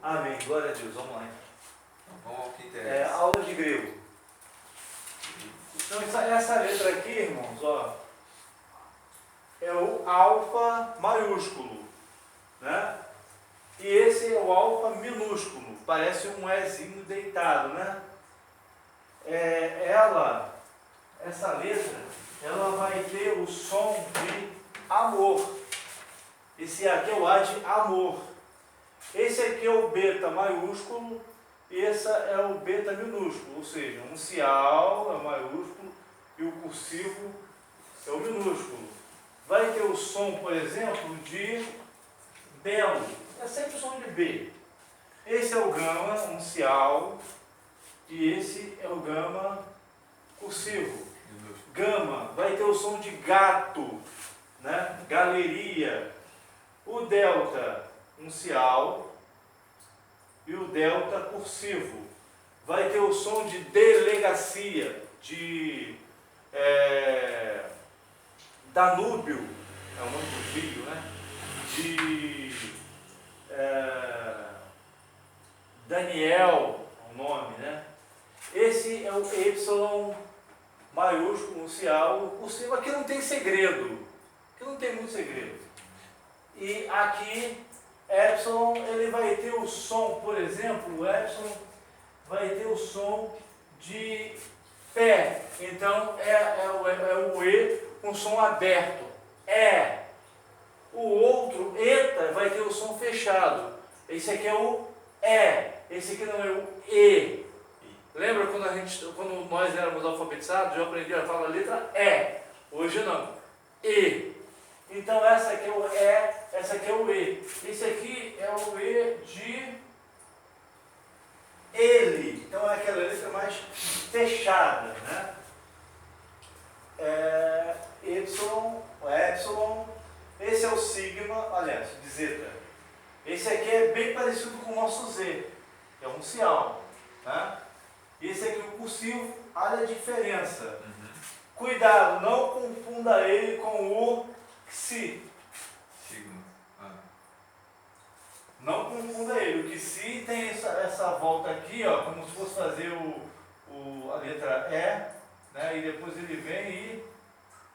Amém. Glória a Deus. Vamos lá. Vamos ao que interessa. Aula de grego. Então, essa letra aqui, irmãos, ó, é o alfa maiúsculo, né? E esse é o alfa minúsculo. Parece um Ezinho deitado, né? Essa letra, ela vai ter o som de amor. Esse aqui é o A de amor. Esse aqui é o beta maiúsculo e esse é o beta minúsculo, ou seja, um cial é o maiúsculo e o cursivo é o minúsculo. Vai ter o som, por exemplo, de belo. É sempre o som de B. Esse é o gama, um cial, e esse é o gama cursivo. Gama vai ter o som de gato, né? Galeria. O delta, um cial, e o delta cursivo. Vai ter o som de delegacia, de Danúbio, é o nome do rio, né? De Daniel, é o nome, né? Esse é o Y maiúsculo, um cial, o cursivo. Aqui não tem segredo, aqui não tem muito segredo. E aqui, Epsilon, ele vai ter o som, por exemplo, o Epsilon vai ter o som de pé. Então, é o E com som aberto. É. O outro, eta, vai ter o som fechado. Esse aqui é o E. Esse aqui não é o E. Lembra quando nós éramos alfabetizados, eu aprendi a falar a letra E. Hoje não. E. Então essa aqui é o E, essa aqui é o E. Esse aqui é o E de ele. Então é aquela letra mais fechada, né? Y, o epsilon. Esse é o sigma, aliás, de zeta. Esse aqui é bem parecido com o nosso Z. É um cial, né? Esse aqui é o cursivo, olha a diferença. Cuidado, não confunda ele com o Xi. Sigma. Não confunda ele. O Xi tem essa volta aqui, ó, como se fosse fazer a letra E, né? E depois ele vem e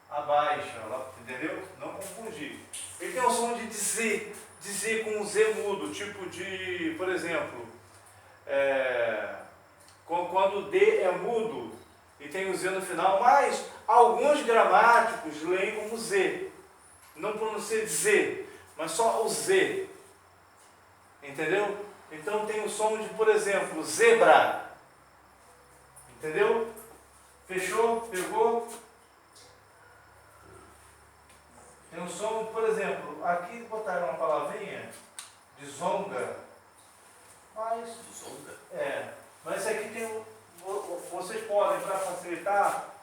abaixa, entendeu? Não confundir. Ele tem o som de dizer com o Z mudo, tipo de, por exemplo, quando o D é mudo e tem o Z no final, mas alguns gramáticos leem como Z. Não pronuncia Z, mas só o Z. Entendeu? Então tem o som de, por exemplo, zebra. Entendeu? Fechou? Pegou? Tem um som, por exemplo, aqui botaram uma palavrinha de zonga. Mas. Zonga? Mas aqui tem. Vocês podem, para facilitar,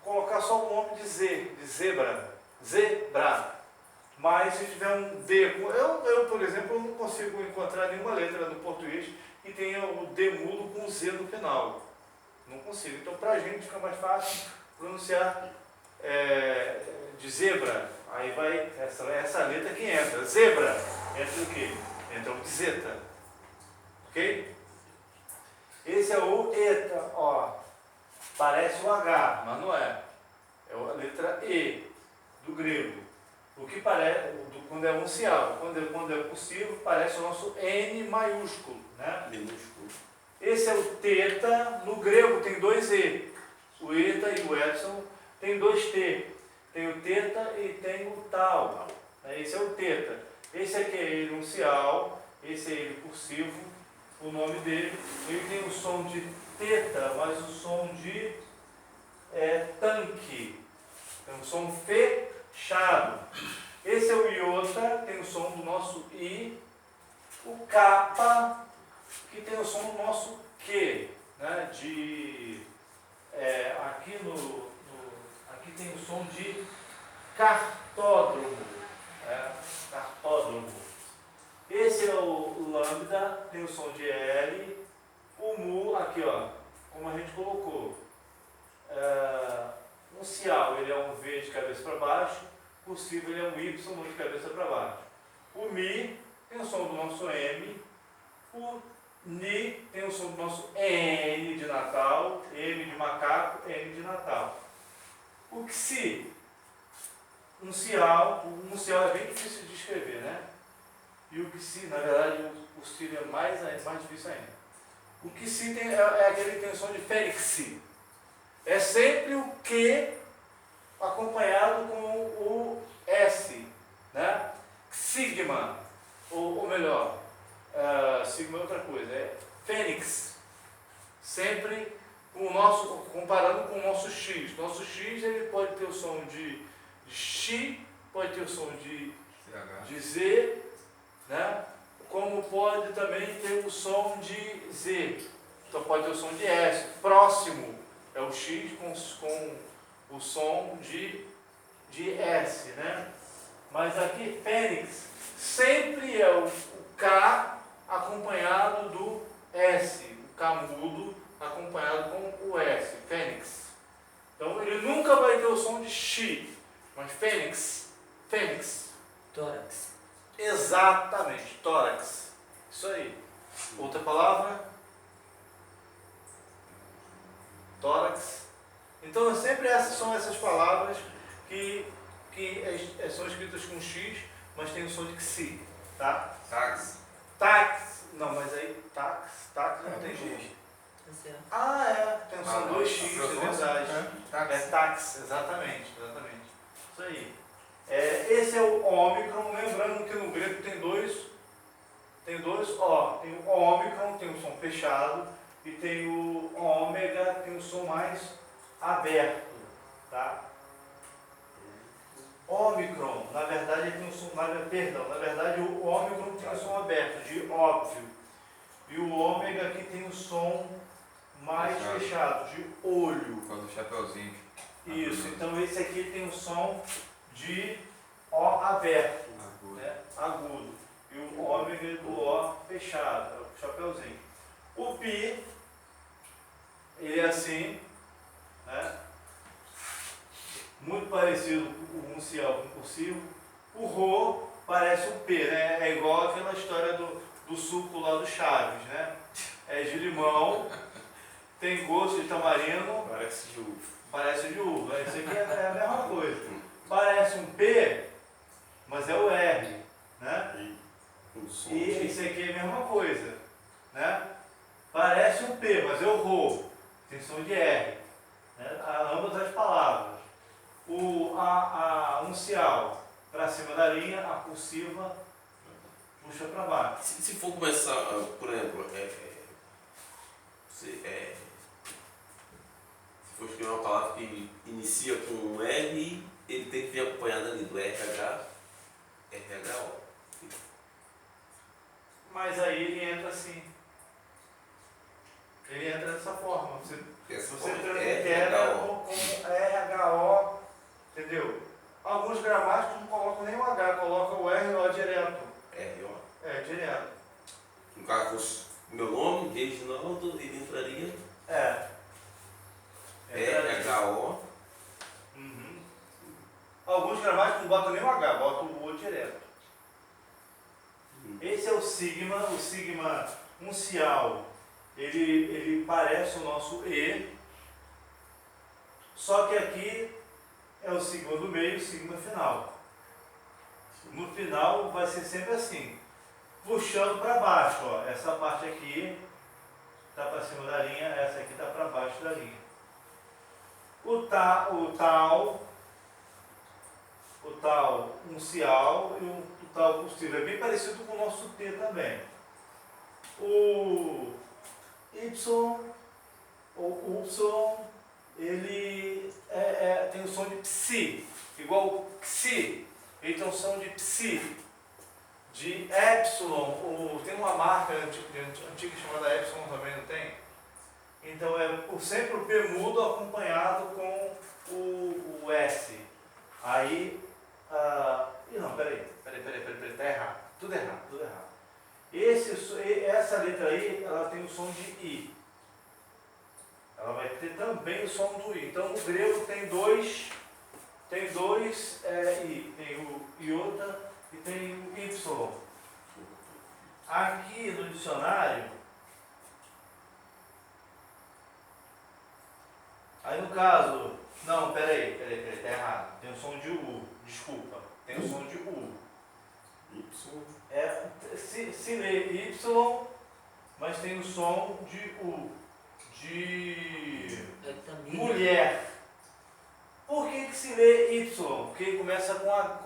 colocar só o nome de Z, de zebra. Zebra. Mas se tiver um D, eu por exemplo, não consigo encontrar nenhuma letra no português que tenha o D mudo com Z no final. Não consigo. Então, para a gente fica mais fácil pronunciar de zebra. Aí vai essa letra que entra. Zebra. Entra o quê? Entra o de zeta. Ok? Esse é o eta, ó. Parece o H, mas não é. É a letra E do grego. O que parece, quando é um cial, quando é cursivo, parece o nosso N maiúsculo, né? Minúsculo. Esse é o teta, no grego tem dois E. O eta e o epsilon tem dois T. Tem o teta e tem o tal. Esse é o teta. Esse aqui é ele um cial, esse é ele cursivo, o nome dele. Ele tem o som de teta, mas o som de tanque. Tem um som fechado. Esse é o iota, tem o som do nosso I. O kappa, que tem o som do nosso Q, né? Aqui tem o som de cartódromo. Cartódromo. Esse é o lambda, tem o som de L. O mu, aqui ó, como a gente colocou. Um cial, ele é um V de cabeça para baixo. Cursivo, ele é um Y de cabeça para baixo. O Mi tem o som do nosso M. O Ni tem o som do nosso N de Natal, M de macaco, N de Natal. O Xi, um cial é bem difícil de escrever, né? E o Xi, na verdade, o Xi é mais difícil ainda. O Xi é aquele que tem o som de Fênix. É sempre o Q acompanhado com o S, né? Sigma, ou melhor, sigma é outra coisa, é Fênix, sempre comparando com o nosso X. Nosso X ele pode ter o som de X, pode ter o som de Z, né? Como pode também ter o som de Z, então pode ter o som de S. Próximo é o X com o som de S, né? Mas aqui, Fênix, sempre é o K acompanhado do S, o K mudo acompanhado com o S, Fênix. Então ele nunca vai ter o som de X, mas Fênix. Tórax. Exatamente, tórax. Isso aí. Outra palavra? Tórax. Então sempre são essas palavras que são escritas com X, mas tem o som de Xi, tá? Tax. Não, mas aí tax não tem X. São dois X, é verdade. É tax, exatamente. Isso aí. Esse é o ômicron, lembrando que no grego tem dois O. Tem o ômicron, tem o som fechado, e tem o ômega, tem o som mais aberto, tá? Ômicron, na verdade tem um som, na verdade o ômicron tem um som aberto, de óbvio, e o ômega aqui tem um som mais fechado, de olho. Quando o chapeuzinho. Isso, então esse aqui tem um som de O aberto, né? Agudo, e o ômega do O fechado, é o chapeuzinho. O Pi, ele é assim, né? Muito parecido com o cial com o cursivo. O Rho parece um P, né? É igual aquela história do suco lá do Chaves, né? É de limão, tem gosto de tamarindo. Parece de uva. Parece de uva. Isso aqui é a mesma coisa. Parece um P, mas é o R, né? E isso aqui é a mesma coisa, né? Parece um P, mas é o Rho. Tem som de R, né? Ambas as palavras. A uncial para cima da linha, a cursiva puxa para baixo. Se for começar, por exemplo, se for escrever uma palavra que inicia com um R, ele tem que vir acompanhado ali do RH, Mas aí ele entra assim. Ele entra dessa forma. Você tranquila como RHO, entendeu? Alguns gramáticos não colocam nem o H, colocam o RO direto. RO? Direto. No caso fosse meu nome, Reginaldo, ele entraria. RHO. Uhum. Alguns gramáticos não botam nem o H, botam o O direto. Esse é o sigma uncial. Ele parece o nosso E, só que aqui é o sigma do meio e o sigma final. No final vai ser sempre assim, puxando para baixo, ó. Essa parte aqui está para cima da linha, essa aqui está para baixo da linha. O tal uncial e o tal cursivo é bem parecido com o nosso T também. O Y, ou Y, ele tem o som de psi, igual o xi, ele tem o som de psi, de epsilon, tem uma marca antiga chamada epsilon também, não tem? Então sempre o P mudo acompanhado com o S. Aí, não, peraí, tá errado, tudo errado. Essa letra aí, ela tem o som de I. Ela vai ter também o som do I. Então, o grego tem dois I. Tem o iota e tem o Y. aqui no dicionário, aí no caso, não, peraí, tá errado, tem o som de U, desculpa, tem o som de U. Se lê Y, mas tem o som de U, de mulher. Por que se lê Y? Porque começa com a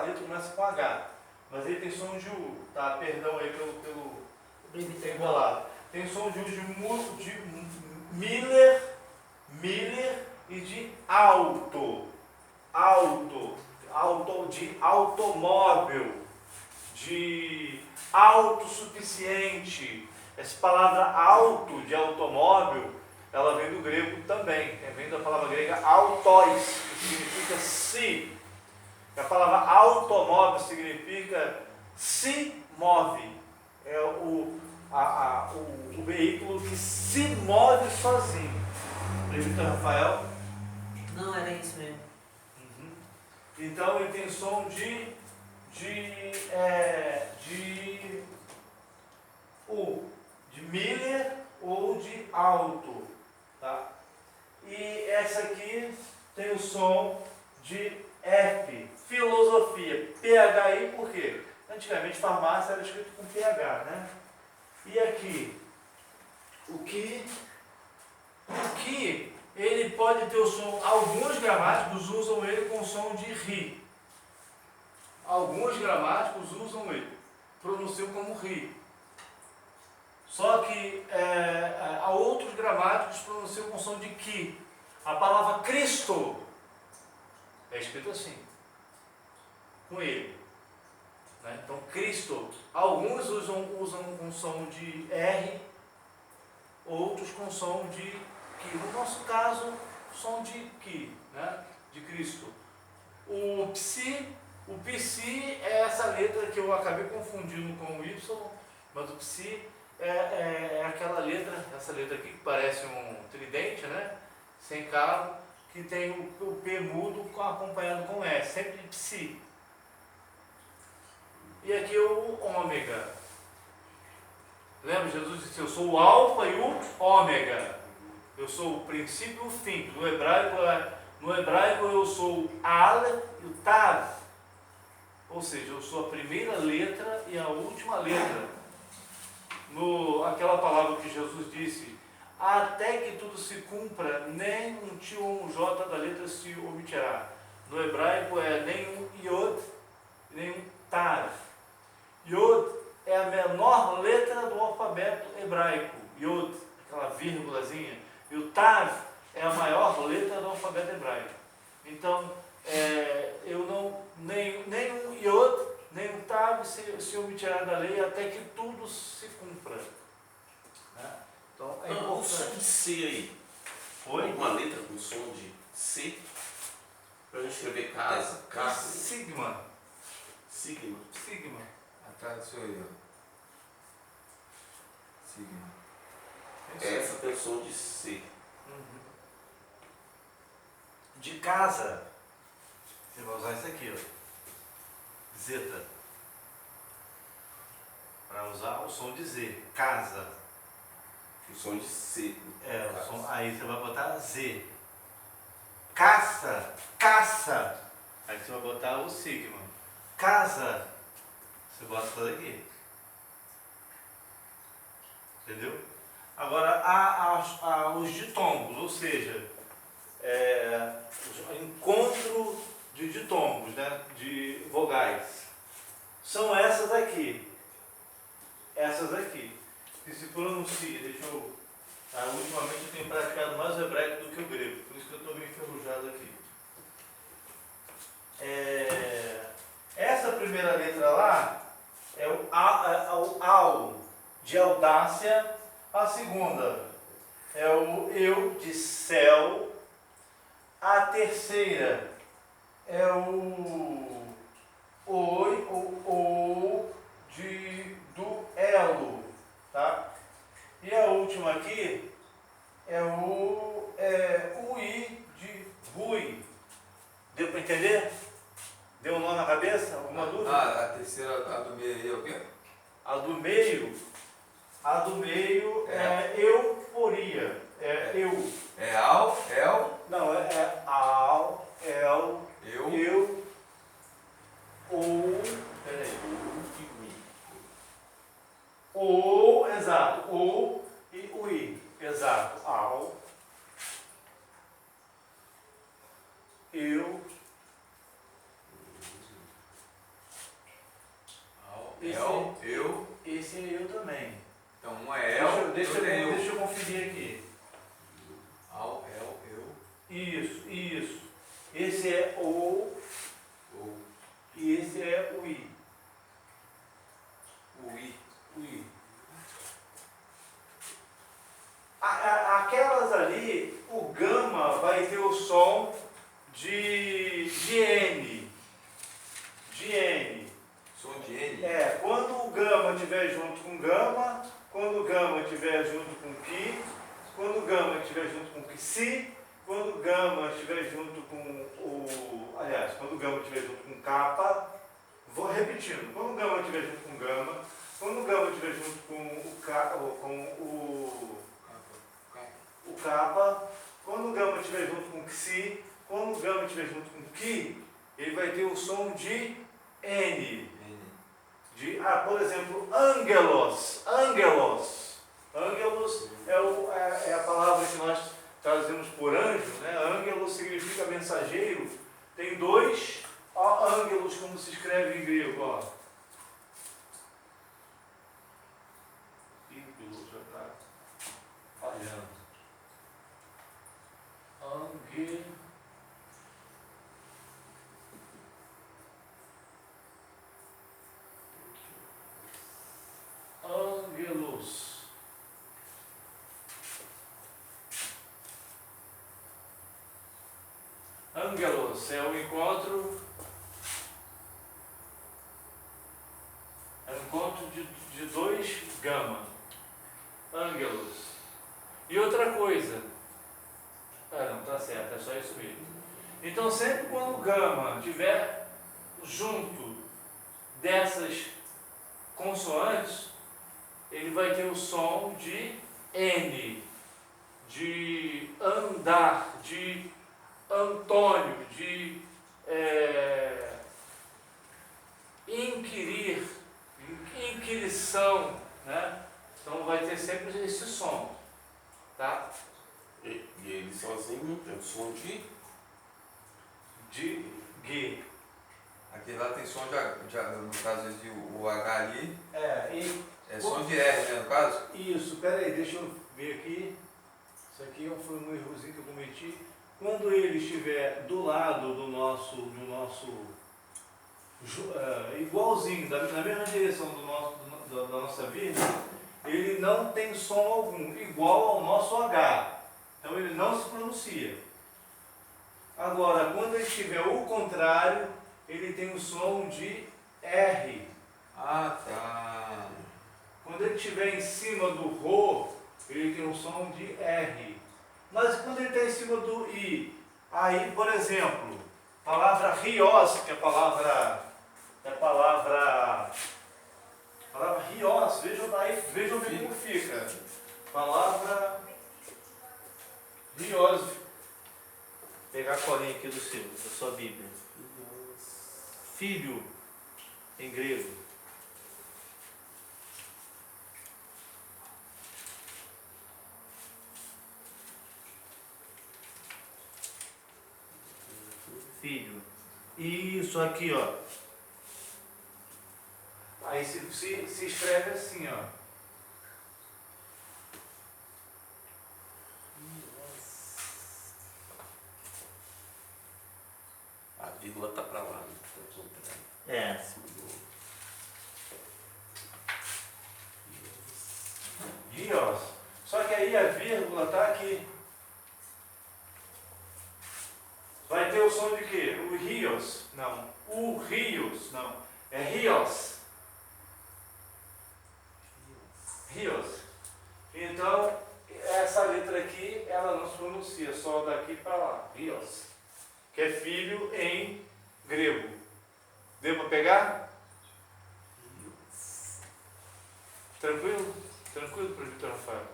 letra começa com H, mas ele tem som de U, tá? Perdão aí pelo enrolado. Tem som de U de Miller e de auto, de automóvel, de autossuficiente. Essa palavra auto, de automóvel, ela vem do grego também, vem da palavra grega autos, que significa se. A palavra automóvel significa se move, é o veículo que se move sozinho. Presbítero Rafael? Não, era isso mesmo. Então ele tem som de Miller ou de alto, tá? E essa aqui tem o som de F, filosofia, PHI, por quê? Antigamente farmácia era escrito com PH, né? E aqui, o que ele pode ter o som, alguns gramáticos usam ele com o som de ri. Alguns gramáticos usam ele, pronunciam como ri. Só que há outros gramáticos que pronunciam com som de ki. A palavra Cristo é escrito assim, com ele. Né? Então, Cristo, alguns usam com som de R, outros com som de ki. No nosso caso, som de ki, né? De Cristo. O psi é essa letra que eu acabei confundindo com o Y, mas o psi é aquela letra, essa letra aqui que parece um tridente, né? Sem cabo, que tem o P mudo acompanhado com S, sempre de psi. E aqui o ômega. Lembra, Jesus disse, eu sou o alfa e o ômega. Eu sou o princípio e o fim. No hebraico eu sou o Aleph e o Tav. Ou seja, eu sou a primeira letra e a última letra. Aquela palavra que Jesus disse, até que tudo se cumpra, nem um T ou um J da letra se omitirá. No hebraico é nem um Yod, nem um Tav. Yod é a menor letra do alfabeto hebraico. Yod, aquela vírgulazinha. E o Tav é a maior letra do alfabeto hebraico. Então, eu não, nem um Yod, nem um Tav se omitirá da lei até que tudo se cumpra. Né? Então, é importante. O som de C aí. Foi? Alguma letra com som de C? Para a gente escrever casa. Sigma. Sigma. Atrás sou eu. Sigma. Essa tem o som de C. De casa, você vai usar isso aqui, ó. Zeta. Para usar o som de Z. Casa. O som de C. O som, aí você vai botar Z. Caça. Aí você vai botar o sigma. Casa. Você bota isso daqui. Entendeu? Agora, há os ditongos, ou seja, encontro de ditongos, né, de vogais. São essas aqui. Que se pronuncia, ultimamente eu tenho praticado mais o hebraico do que o grego, por isso que eu estou meio enferrujado aqui. Essa primeira letra lá é o au, de audácia. A segunda é o eu, de céu. A terceira é o oi, ou de duelo, tá? E a última aqui é o ui, de bui. Deu para entender? Deu um nó na cabeça? Alguma dúvida? A terceira, a do meio aí é o quê? A do A do meio é euporia. É eu. É al, el, Não, é ao, el, eu, ou. Peraí. Ou, exato. Ou e o i. Exato. Ao. Eu. al, Esse- el, eu. Esse é eu também. Então um é el, Deixa outro é eu. eu conferir aqui. Al, el, eu. Isso, isso. Esse é o Ou e esse é o i. o i. O i. Aquelas ali, o gama vai ter o som de N. De N. Som de N. É, quando o gama estiver junto com gama, quando o gama estiver junto com ki, quando o gama estiver junto com psi, quando o gama estiver junto com o. Aliás, quando o gama estiver junto com kappa, vou repetindo, quando o gama estiver junto com gama, quando o gama estiver junto com o kappa, quando o gama estiver junto com psi, quando o gama estiver junto com ki, ele vai ter o som de N. Por exemplo, angelos. Angelos. Angelos é a palavra que nós trazemos por anjo, né? Angelos significa mensageiro. Tem dois angelos, como se escreve em grego, ó. Ih, já está falhando. Angelos. Angelos é o encontro. É o encontro de dois gama. Angelos. E outra coisa. Não, tá certo, é só isso mesmo. Então sempre quando o gama estiver junto dessas consoantes, ele vai ter o som de N, de andar, de Antônio, de inquirir, inquirição, né? Então vai ter sempre esse som, tá? E ele sozinho tem o som de G. Aqui lá tem som no caso de o H ali, E é som de R, né, no caso? isso, peraí, deixa eu ver aqui. Isso aqui foi um errozinho que eu cometi. Quando ele estiver do lado do nosso igualzinho, na mesma direção da nossa vírgula, ele não tem som algum, igual ao nosso H. Então ele não se pronuncia. Agora, quando ele estiver o contrário, ele tem o som de R. Ah, tá. Quando ele estiver em cima do Rho, ele tem um som de R. Mas quando ele está em cima do I, aí, por exemplo, a palavra rios, que é a palavra rios, vejam bem como fica. Palavra rios. Vou pegar a colinha aqui da sua Bíblia. Filho, em grego. Filho. Isso aqui, ó. Aí se escreve assim, ó. a vírgula tá para lá, né? Tá contrário. É. Rios. Só que aí a vírgula tá aqui. Vai ter o som de quê? O rios? Não. O rios? Não. É rios. Rios. Então, essa letra aqui, ela não se pronuncia, só daqui para lá. Rios. Que é filho em grego. Deu para pegar? Tranquilo? Tranquilo, presbítero Rafael?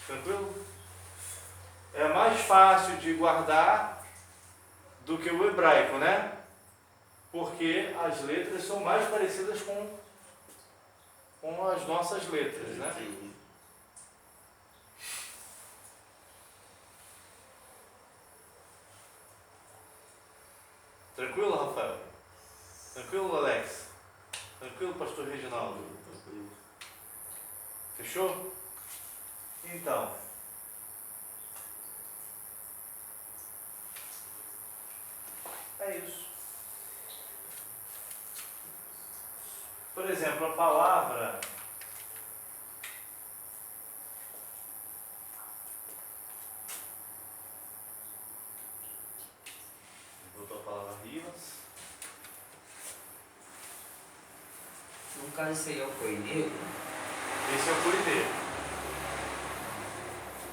Tranquilo? É mais fácil de guardar do que o hebraico, né? Porque as letras são mais parecidas com as nossas letras, né? Sim. Tranquilo, Rafael? Tranquilo, Alex? Tranquilo, pastor Reginaldo? Fechou? Então, é isso. Por exemplo, a palavra botou a palavra Rivas. No caso, isso aí é o coineiro. Esse é o koiné.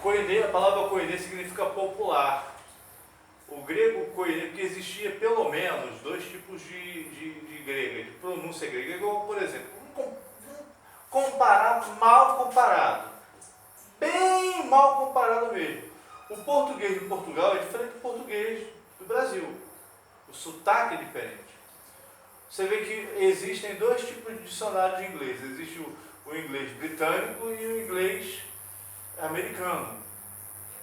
Koiné, a palavra koiné significa popular. O grego koiné, porque existia pelo menos dois tipos de grega, de pronúncia grega. Igual, por exemplo, comparar mal comparado. Bem mal comparado mesmo. O português de Portugal é diferente do português do Brasil. O sotaque é diferente. Você vê que existem dois tipos de dicionário de inglês. Existe o inglês britânico e o inglês americano.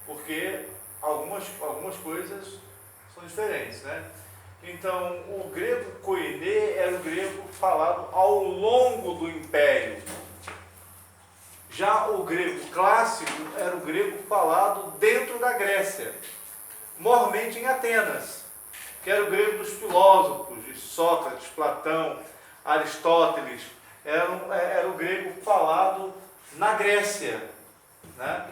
Porque algumas coisas são diferentes, né? Então, o grego koiné era o grego falado ao longo do Império. Já o grego clássico era o grego falado dentro da Grécia, mormente em Atenas, que era o grego dos filósofos, de Sócrates, Platão, Aristóteles. Era o grego falado na Grécia, né?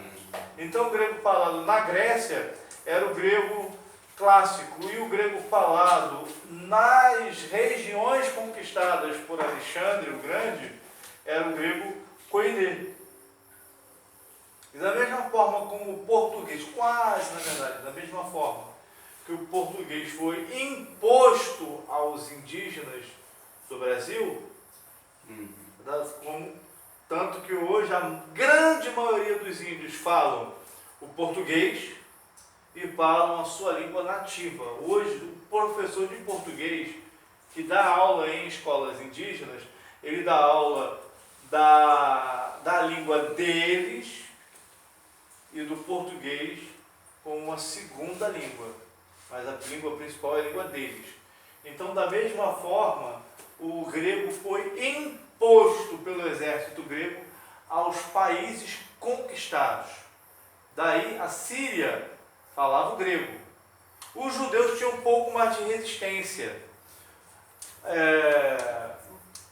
Então, o grego falado na Grécia era o grego clássico, e o grego falado nas regiões conquistadas por Alexandre o Grande era o grego koiné. E da mesma forma como o português, quase na verdade, da mesma forma que o português foi imposto aos indígenas do Brasil, tanto que hoje a grande maioria dos índios falam o português e falam a sua língua nativa. Hoje, o professor de português que dá aula em escolas indígenas, ele dá aula da língua deles e do português como uma segunda língua, mas a língua principal é a língua deles. Então, da mesma forma, o grego foi imposto pelo exército grego aos países conquistados. Daí a Síria falava o grego. Os judeus tinham um pouco mais de resistência.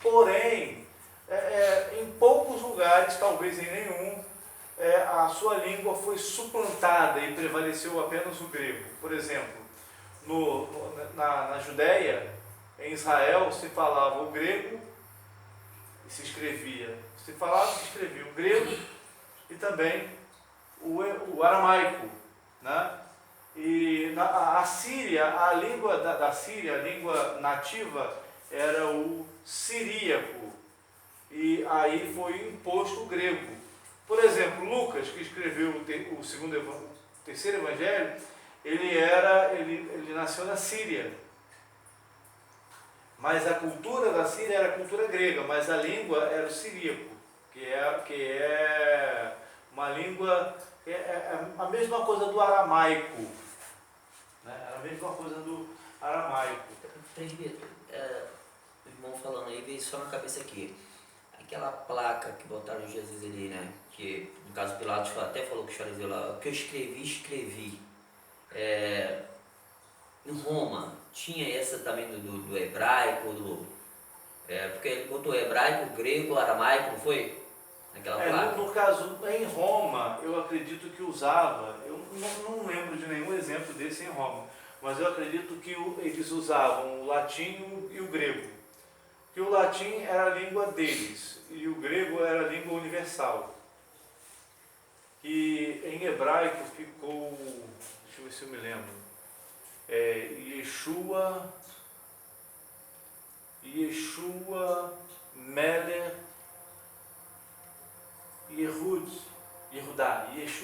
Porém, em poucos lugares, talvez em nenhum, a sua língua foi suplantada e prevaleceu apenas o grego. Por exemplo, na Judéia, em Israel, se falava o grego e se escrevia. Se falava e se escrevia o grego e também o aramaico, né? E a Síria, a língua da Síria, a língua nativa, era o siríaco. E aí foi imposto o grego. Por exemplo, Lucas, que escreveu o terceiro evangelho, ele nasceu na Síria. Mas a cultura da Síria era a cultura grega, mas a língua era o siríaco, que é uma língua, a mesma coisa do aramaico. Né? Era a mesma coisa do aramaico. Presbítero, o irmão falando aí, veio só na cabeça aqui. Aquela placa que botaram Jesus ali, né? Que, no caso, Pilatos até falou que o fariseu lá, o que eu escrevi. Em Roma, tinha essa também do hebraico, porque ele botou hebraico, grego, aramaico, não foi? Naquela placa. No caso, em Roma, eu acredito que usava, eu não lembro de nenhum exemplo desse em Roma, mas eu acredito que eles usavam o latim e o grego. Que o latim era a língua deles e o grego era a língua universal. E em hebraico ficou, deixa eu ver se eu me lembro, Yeshua Meler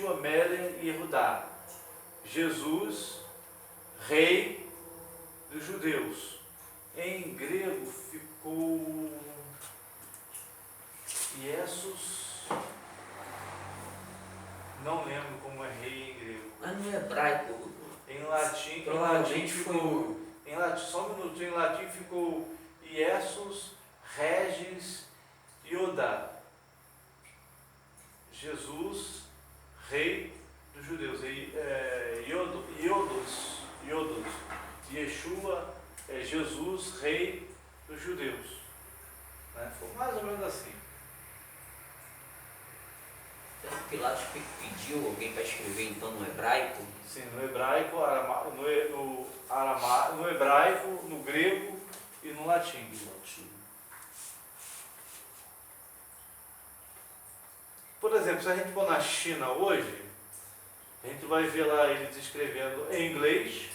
Yeshua Melech Yehudá. Jesus, rei dos judeus. Em grego ficou Iesus, não lembro como é rei em grego. Mas no hebraico, Em latim provavelmente ficou, em latim, só um minuto, em latim ficou Iesus Regis Iodá. Jesus, rei dos judeus. Iodos, Yeshua, Jesus, rei dos judeus. Né? Foi mais ou menos assim. Pilatos pediu alguém para escrever então no hebraico. Sim, no hebraico, no hebraico, no grego e no latim. Por exemplo, se a gente for na China hoje, a gente vai ver lá eles escrevendo em inglês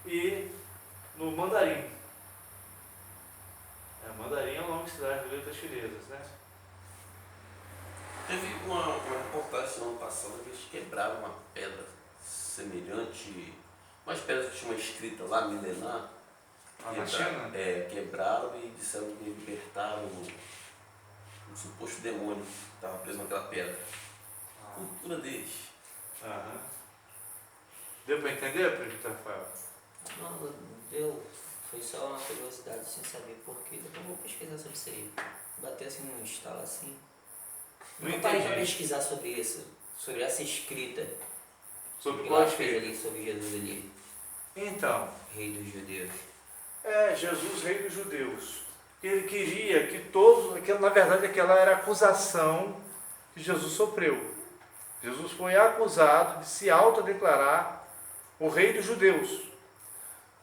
e no mandarim. Mandarim é o nome que se dá às letras chinesas, né? Teve uma reportagem no ano passado que eles quebraram uma pedra semelhante, umas pedras que tinha uma escrita lá, milenar. Na China? Quebraram e disseram que libertaram um suposto demônio que estava preso naquela pedra. Cultura deles. Aham. Deu para entender, Prefeito Rafael? Não, deu. Foi só uma curiosidade sem saber porquê. Depois eu vou pesquisar sobre isso aí. Bater assim num estalo assim. Não parei para pesquisar sobre isso, sobre essa escrita. Sobre que qual Pilatos fez escrita? ali sobre Jesus ali, Então, rei dos judeus. Jesus, rei dos judeus. Ele queria que todos, na verdade aquela era a acusação que Jesus sofreu. Jesus foi acusado de se autodeclarar o rei dos judeus.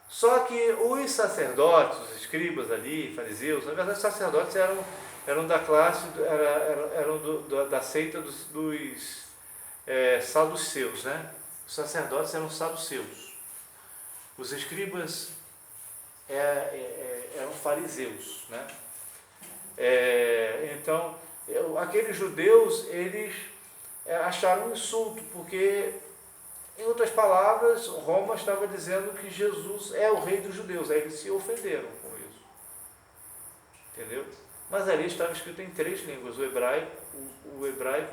Só que os sacerdotes, os escribas ali, fariseus, na verdade os sacerdotes eram da classe, da seita dos saduceus, né? Os sacerdotes eram saduceus. Os escribas eram fariseus, né? Então, aqueles judeus, eles acharam um insulto, porque, em outras palavras, Roma estava dizendo que Jesus é o rei dos judeus. Aí eles se ofenderam com isso. Entendeu? Mas ali estava escrito em 3 línguas, o hebraico,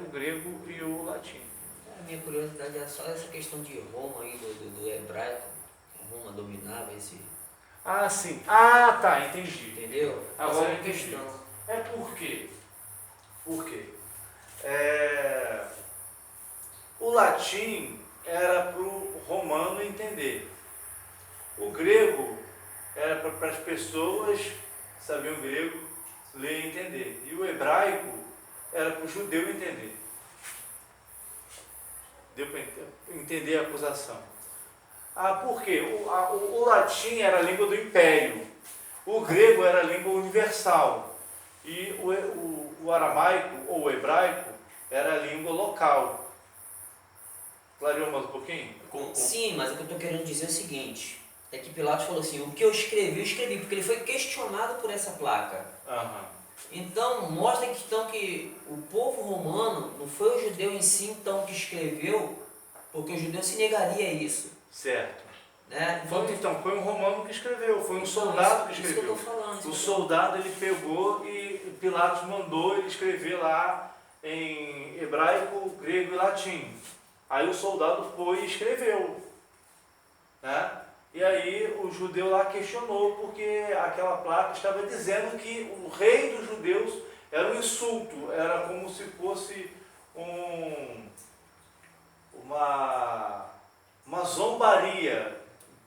o grego e o latim. A minha curiosidade é só essa questão de Roma aí, do hebraico. Roma dominava esse... Ah, sim. Ah, tá, entendi. Entendeu? Agora essa é a entendi. questão. Por quê? Por quê? O latim era para o romano entender. O grego era para as pessoas que sabiam grego ler e entender. E o hebraico era para o judeu entender. Deu para entender a acusação. Por quê? O latim era a língua do império. O grego era a língua universal. E o aramaico ou o hebraico era a língua local. Clareou mais um pouquinho? Sim, mas o que eu estou querendo dizer é o seguinte. É que Pilatos falou assim, o que eu escrevi, porque ele foi questionado por essa placa. Aham. Então, mostra que, que o povo romano, não foi o judeu em si então que escreveu, porque o judeu se negaria a isso. Certo. Né? Então, foi um romano que escreveu, foi um soldado que escreveu. Isso que eu estou falando. O soldado, ele pegou e Pilatos mandou ele escrever lá em hebraico, grego e latim. Aí o soldado foi e escreveu. Né? E aí o judeu lá questionou, porque aquela placa estava dizendo que o rei dos judeus era um insulto, era como se fosse uma zombaria,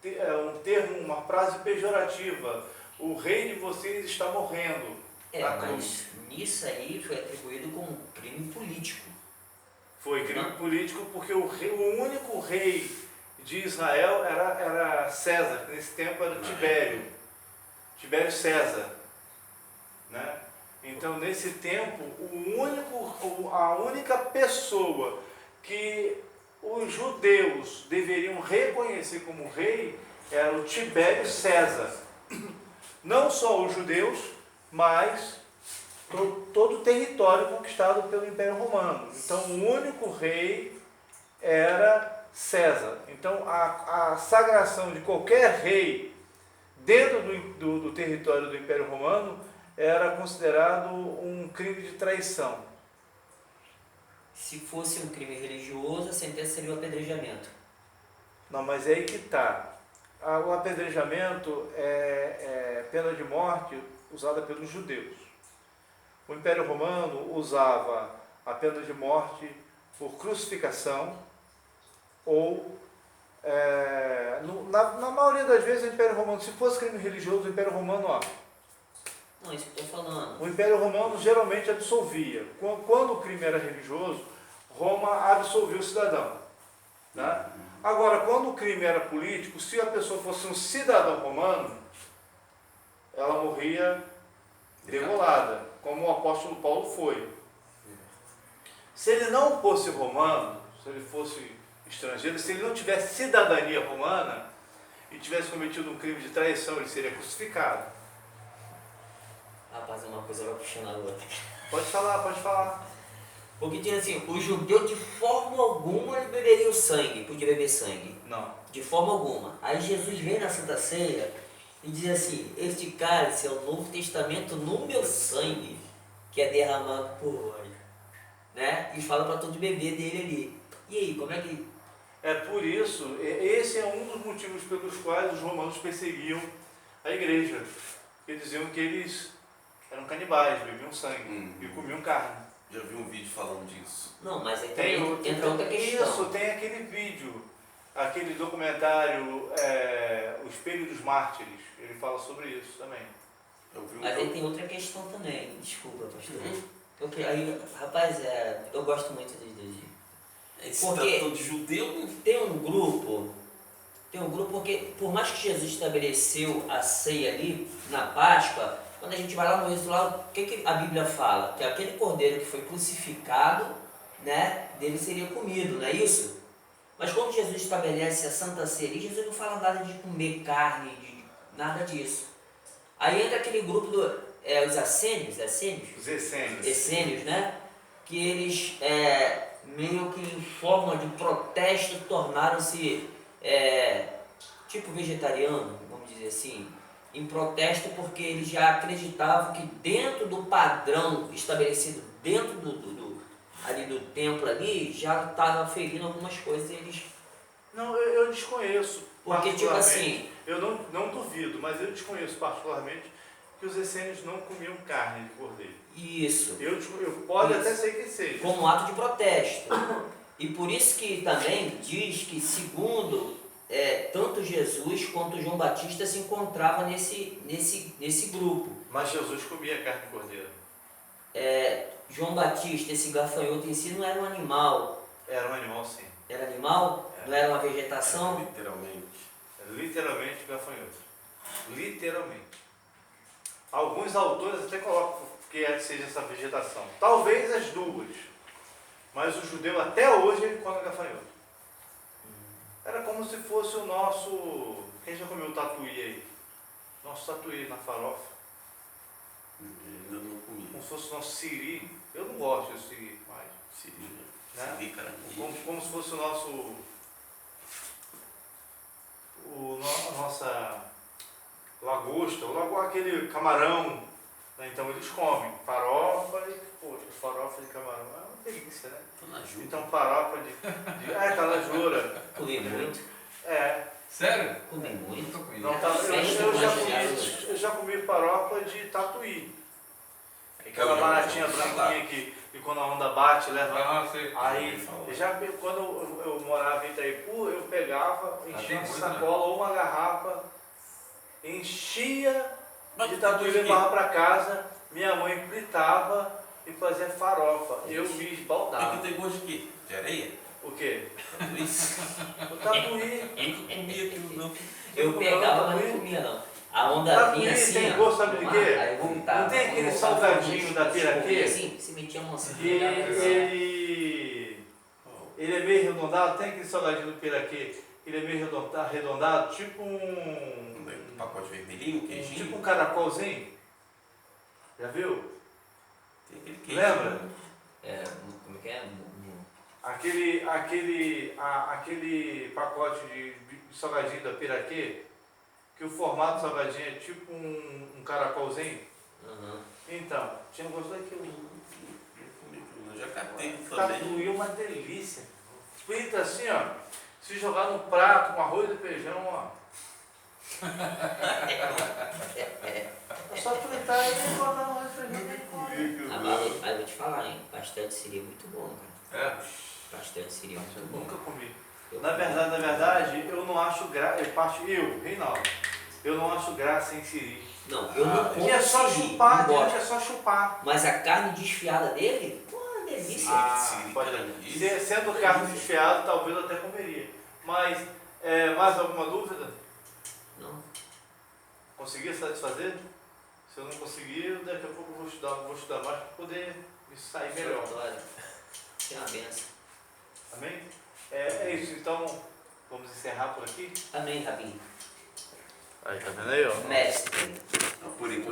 um termo, uma frase pejorativa. O rei de vocês está morrendo. Mas nisso aí foi atribuído como crime político. Foi crime político porque o único rei de Israel era César, que nesse tempo era Tibério César. Né? Então, nesse tempo, a única pessoa que os judeus deveriam reconhecer como rei era o Tibério César. Não só os judeus, mas todo o território conquistado pelo Império Romano. Então, o único rei era César. Então, a sagração de qualquer rei dentro do território do Império Romano era considerado um crime de traição. Se fosse um crime religioso, a sentença seria o apedrejamento. Não, mas é aí que está. O apedrejamento é pena de morte usada pelos judeus. O Império Romano usava a pena de morte por crucificação ou, na maioria das vezes, o Império Romano, se fosse crime religioso, o Império Romano, Não, isso que eu estou falando. o Império Romano geralmente absolvia. Quando o crime era religioso, Roma absolvia o cidadão. Tá? Agora, quando o crime era político, se a pessoa fosse um cidadão romano, ela morria degolada, como o apóstolo Paulo foi. Se ele não fosse romano, se ele fosse estrangeiro, se ele não tivesse cidadania romana e tivesse cometido um crime de traição, ele seria crucificado. Rapaz, uma coisa vai puxando a outra. Pode falar, pode falar. Porque diz assim, o judeu de forma alguma ele beberia o sangue, podia beber sangue. Não. De forma alguma. Aí Jesus vem na Santa Ceia e diz assim, este cálice é o Novo Testamento no meu sangue, que é derramado por vós. Né? E fala para todos beber dele ali. E aí, como é que... É por isso, esse é um dos motivos pelos quais os romanos perseguiam a igreja. Eles diziam que eles eram canibais, bebiam sangue e comiam carne. Já vi um vídeo falando disso. Não, mas aí também entra outra questão. Isso, tem aquele vídeo, aquele documentário, O Espelho dos Mártires, ele fala sobre isso também. Mas aí tem outra questão também, desculpa, pastor. Aí, rapaz, eu gosto muito dos dois. Porque de judeu tem um grupo porque por mais que Jesus estabeleceu a ceia ali na Páscoa, quando a gente vai lá no Êxodo, o que a Bíblia fala? Que aquele cordeiro que foi crucificado, né, dele seria comido, não é isso? Mas quando Jesus estabelece a Santa Ceia, Jesus não fala nada de comer carne, de nada disso. Aí entra aquele grupo os essênios, Os essênios, né? Que eles meio que em forma de protesto tornaram-se tipo vegetariano, vamos dizer assim, em protesto porque eles já acreditavam que dentro do padrão estabelecido dentro ali do templo ali, já estava ferindo algumas coisas e eles... Não, eu desconheço. Porque tipo assim... Eu não duvido, mas eu desconheço particularmente que os essênios não comiam carne de cordeiro. Isso. Pode até ser que seja. Como um ato de protesto. E por isso que também diz que segundo tanto Jesus quanto João Batista se encontravam nesse grupo. Mas Jesus comia carne de cordeiro. João Batista, esse gafanhoto em si não era um animal. Era um animal, sim. Era animal? Não era uma vegetação? Literalmente. Literalmente gafanhoto. Literalmente. Alguns autores até colocam que seja essa vegetação. Talvez as duas. Mas o judeu até hoje ele come gafanhoto. Era como se fosse o nosso... Quem já comeu tatuí aí? Nosso tatuí na farofa. Ainda não comi. Como se fosse o nosso siri. Eu não gosto de siri mais. Siri, Né? Siri, cara. Como se fosse o nosso... A nossa lagosta, aquele camarão. Né? Então eles comem farofa farofa de camarão. É uma delícia, né? Tanajura. Então farofa de tanajura. Comi muito. Sério? Comi muito. Nunca comi. Não, eu já comi farofa de tatuí. Aquela baratinha branquinha que quando a onda bate, leva. Sei. Aí, quando eu morava em Itaipu, eu pegava, enchia uma muito, sacola ou uma garrafa, enchia Mas de tu tatuí e fez o quê? levava para casa. Minha mãe fritava e fazia farofa. Eu me Mas que esbaldava. tem gosto de quê? De areia? O quê? Isso. O tatuí. Nunca comi aquilo não. Eu pegava, mas não comia não. A onda Tatuí vinha assim, tem ó. gosto, sabe de quê? Aí eu vomitava. Não tem aquele Eu voltava, salgadinho da piraquê? Assim, se metia a mão assim. Ele é meio arredondado, tem aquele salgadinho do piraquê, ele é meio arredondado, tipo Um pacote vermelhinho, queijinho. tipo um caracolzinho. Já viu? Tem aquele queijo. Lembra? Como é que é? Aquele pacote de salgadinho da Piraquê, que o formato do salgadinho é tipo um caracolzinho. Uhum. Então, tinha um gosto daquilo. Eu já catei também. Tatuí é uma delícia. Frita assim, ó. Se jogar no prato com arroz e feijão, ó. É só fritar e botar no arroz e feijão e comer. Mas vou te falar, hein? Pastel de siri é muito bom, cara. É? Pastel de siri é muito bom. Nunca comi. Eu Na verdade, eu não acho graça. Reinaldo, eu não acho graça em siri. Não, eu não como Que é só siri, chupar, não gente, gosto. é só chupar. Mas a carne desfiada dele, pô, é uma delícia. Sendo carne desfiada, talvez eu até comeria. Mas, mais alguma dúvida? Não. Conseguir satisfazer? Se eu não conseguir, daqui a pouco eu vou estudar mais para poder me sair melhor. Que é uma benção. Amém? É isso, então vamos encerrar por aqui. Amém, Rabi. Aí, tá vendo aí, ó? Mestre. Por enquanto.